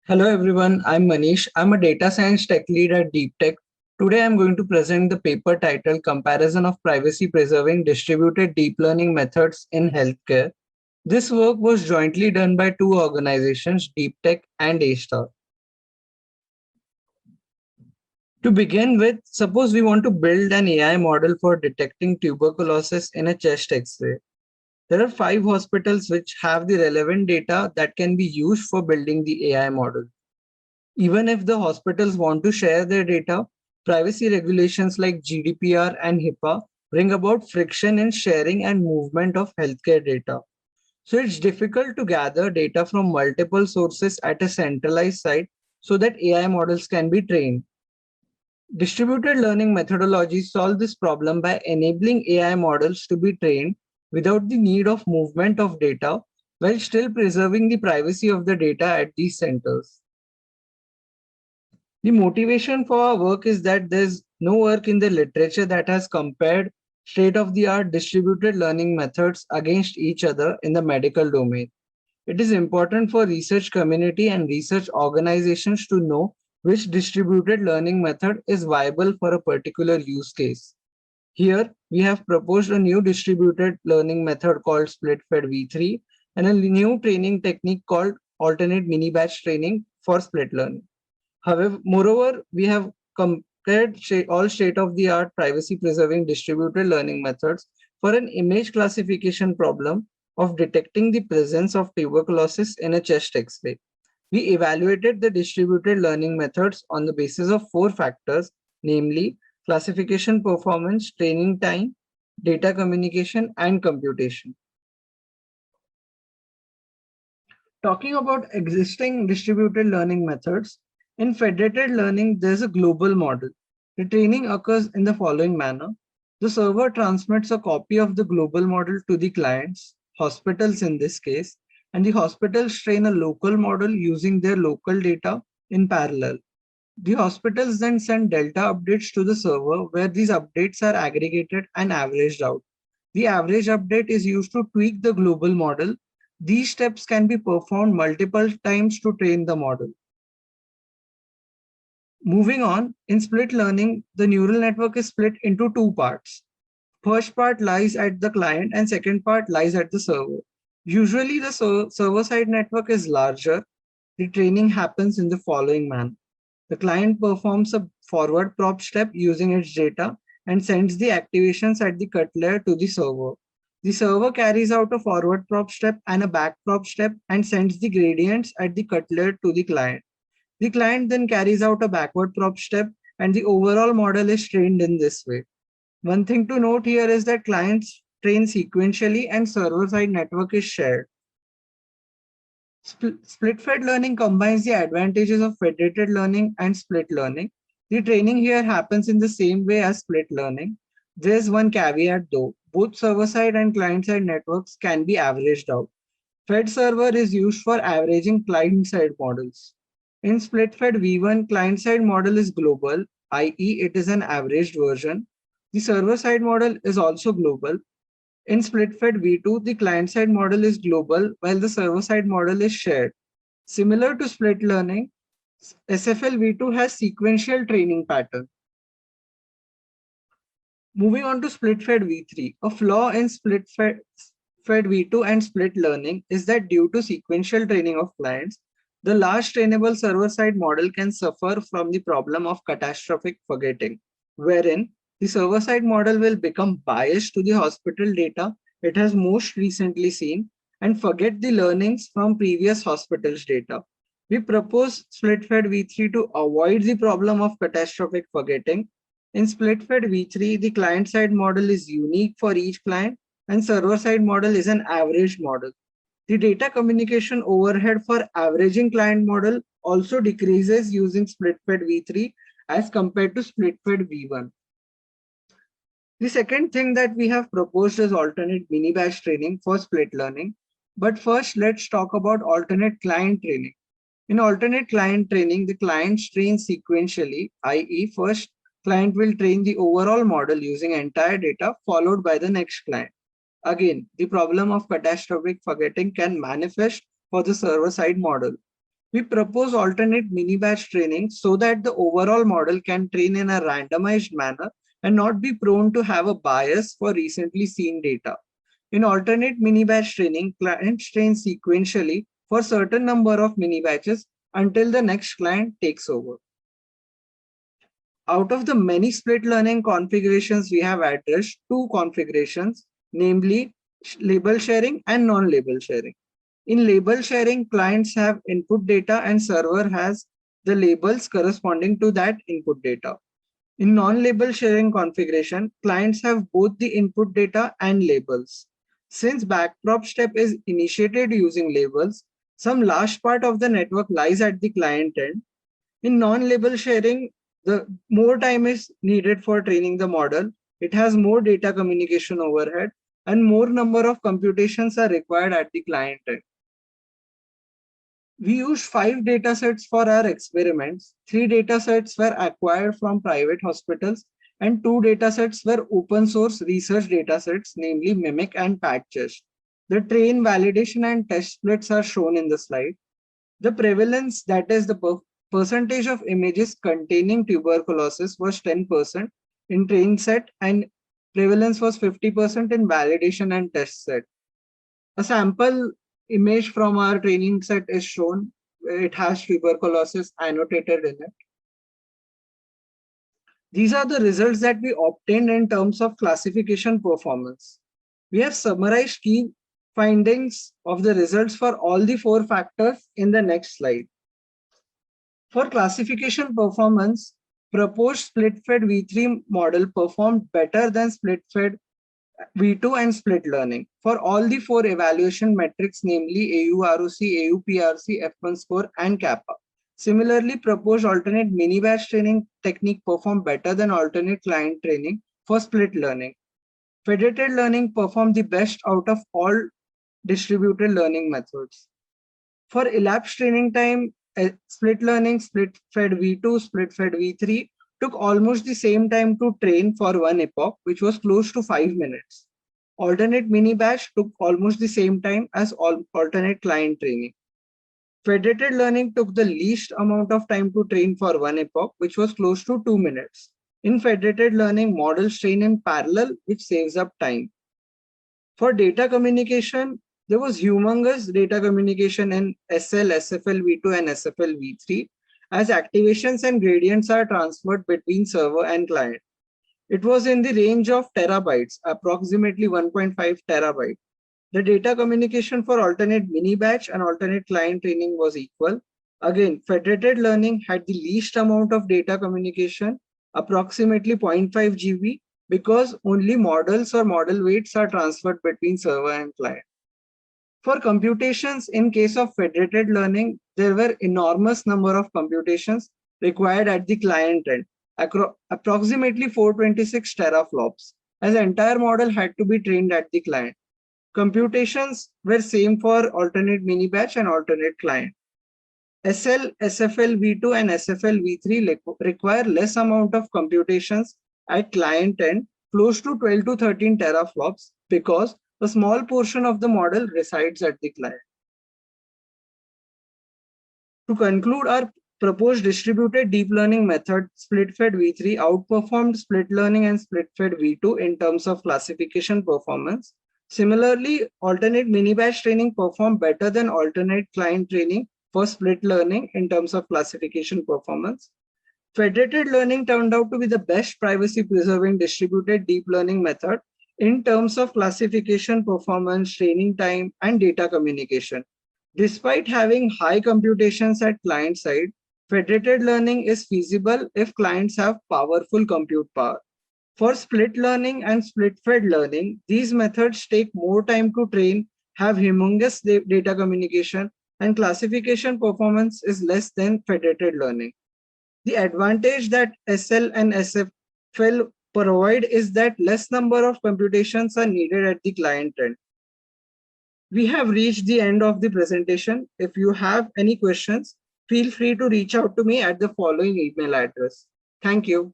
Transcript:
Hello everyone, I'm Manish. I'm a data science tech lead at Deep Tech. Today I'm going to present the paper titled Comparison of Privacy Preserving Distributed Deep Learning Methods in Healthcare. This work was jointly done by two organizations, Deep Tech and A-Star. To begin with, suppose we want to build an AI model for detecting tuberculosis in a chest X-ray. There are 5 hospitals which have the relevant data that can be used for building the AI model. Even if the hospitals want to share their data, privacy regulations like GDPR and HIPAA bring about friction in sharing and movement of healthcare data. So it's difficult to gather data from multiple sources at a centralized site so that AI models can be trained. Distributed learning methodologies solve this problem by enabling AI models to be trained without the need of movement of data while still preserving the privacy of the data at these centers. The motivation for our work is that there's no work in the literature that has compared state of the art distributed learning methods against each other in the medical domain. It is important for research community and research organizations to know which distributed learning method is viable for a particular use case. Here, we have proposed a new distributed learning method called split-fed V3 and a new training technique called alternate mini-batch training for split learning. However, moreover, we have compared all state-of-the-art privacy-preserving distributed learning methods for an image classification problem of detecting the presence of tuberculosis in a chest X-ray. We evaluated the distributed learning methods on the basis of 4 factors, namely classification performance, training time, data communication, and computation. Talking about existing distributed learning methods, in federated learning, there's a global model. The training occurs in the following manner. The server transmits a copy of the global model to the clients, hospitals in this case, and the hospitals train a local model using their local data in parallel. The hospitals then send delta updates to the server where these updates are aggregated and averaged out. The average update is used to tweak the global model. These steps can be performed multiple times to train the model. Moving on, in split learning, the neural network is split into 2 parts. First part lies at the client and second part lies at the server. Usually the server-side network is larger. The training happens in the following manner. The client performs a forward prop step using its data and sends the activations at the cut layer to the server. The server carries out a forward prop step and a back prop step and sends the gradients at the cut layer to the client. The client then carries out a backward prop step and the overall model is trained in this way. One thing to note here is that clients train sequentially and server-side network is shared. Split-fed learning combines the advantages of federated learning and split learning. The training here happens in the same way as split learning. There's one caveat though. Both server-side and client-side networks can be averaged out. Fed server is used for averaging client-side models. In split-fed V1, client-side model is global, i.e. it is an averaged version. The server-side model is also global. In split-fed V2, the client-side model is global while the server-side model is shared. Similar to split learning, SFL V2 has sequential training pattern. Moving on to split-fed V3, a flaw in split-fed V2 and split learning is that due to sequential training of clients, the large trainable server-side model can suffer from the problem of catastrophic forgetting, wherein the server-side model will become biased to the hospital data it has most recently seen and forget the learnings from previous hospitals' data. We propose split-fed V3 to avoid the problem of catastrophic forgetting. In split-fed V3, the client-side model is unique for each client and server-side model is an average model. The data communication overhead for averaging client model also decreases using split-fed V3 as compared to split-fed V1. The second thing that we have proposed is alternate mini-batch training for split learning. But first, let's talk about alternate client training. In alternate client training, the clients train sequentially, i.e. first client will train the overall model using entire data followed by the next client. Again, the problem of catastrophic forgetting can manifest for the server-side model. We propose alternate mini batch training so that the overall model can train in a randomized manner and not be prone to have a bias for recently seen data. In alternate mini batch training, clients train sequentially for certain number of mini batches until the next client takes over. Out of the many split learning configurations, we have addressed two configurations, namely label sharing and non-label sharing. In label sharing, clients have input data and server has the labels corresponding to that input data. In non-label sharing configuration, clients have both the input data and labels. Since backprop step is initiated using labels, some large part of the network lies at the client end. In non-label sharing, the more time is needed for training the model. It has more data communication overhead and more number of computations are required at the client end. We used 5 datasets for our experiments. 3 datasets were acquired from private hospitals and 2 datasets were open source research datasets, namely Mimic and PatChest. The train, validation and test splits are shown in the slide. The prevalence, that is the percentage of images containing tuberculosis, was 10% in train set and prevalence was 50% in validation and test set. A sample image from our training set is shown. It has tuberculosis annotated in it. These are the results that we obtained in terms of classification performance. We have summarized key findings of the results for all the 4 factors in the next slide. For classification performance, proposed split-fed V3 model performed better than split-fed V2 and split learning for all the 4 evaluation metrics, namely AUROC, AUPRC, F1 score, and kappa. Similarly, proposed alternate mini batch training technique performed better than alternate client training for split learning. Federated learning performed the best out of all distributed learning methods. For elapsed training time, split learning, split-fed V2, split-fed V3 took almost the same time to train for one epoch, which was close to 5 minutes. Alternate mini batch took almost the same time as alternate client training. Federated learning took the least amount of time to train for one epoch, which was close to 2 minutes. In federated learning, models train in parallel, which saves up time. For data communication, there was humongous data communication in SL, SFL v2 and SFL v3 as activations and gradients are transferred between server and client. It was in the range of terabytes, approximately 1.5 terabyte. The data communication for alternate mini batch and alternate client training was equal. Again, federated learning had the least amount of data communication, approximately 0.5 GB, because only models or model weights are transferred between server and client. For computations, in case of federated learning, there were enormous number of computations required at the client end, approximately 426 teraflops, as the entire model had to be trained at the client. Computations were same for alternate mini batch and alternate client. SL, SFL v2 and SFL v3 require less amount of computations at client end, close to 12 to 13 teraflops, because a small portion of the model resides at the client. To conclude, our proposed distributed deep learning method split-fed v3 outperformed split learning and split-fed v2 in terms of classification performance. Similarly, alternate mini batch training performed better than alternate client training for split learning in terms of classification performance. Federated learning turned out to be the best privacy preserving distributed deep learning method in terms of classification, performance, training time, and data communication. Despite having high computations at client side, federated learning is feasible if clients have powerful compute power. For split learning and split-fed learning, these methods take more time to train, have humongous data communication, and classification performance is less than federated learning. The advantage that SL and SFL provide is that less number of computations are needed at the client end. We have reached the end of the presentation. If you have any questions, feel free to reach out to me at the following email address. Thank you.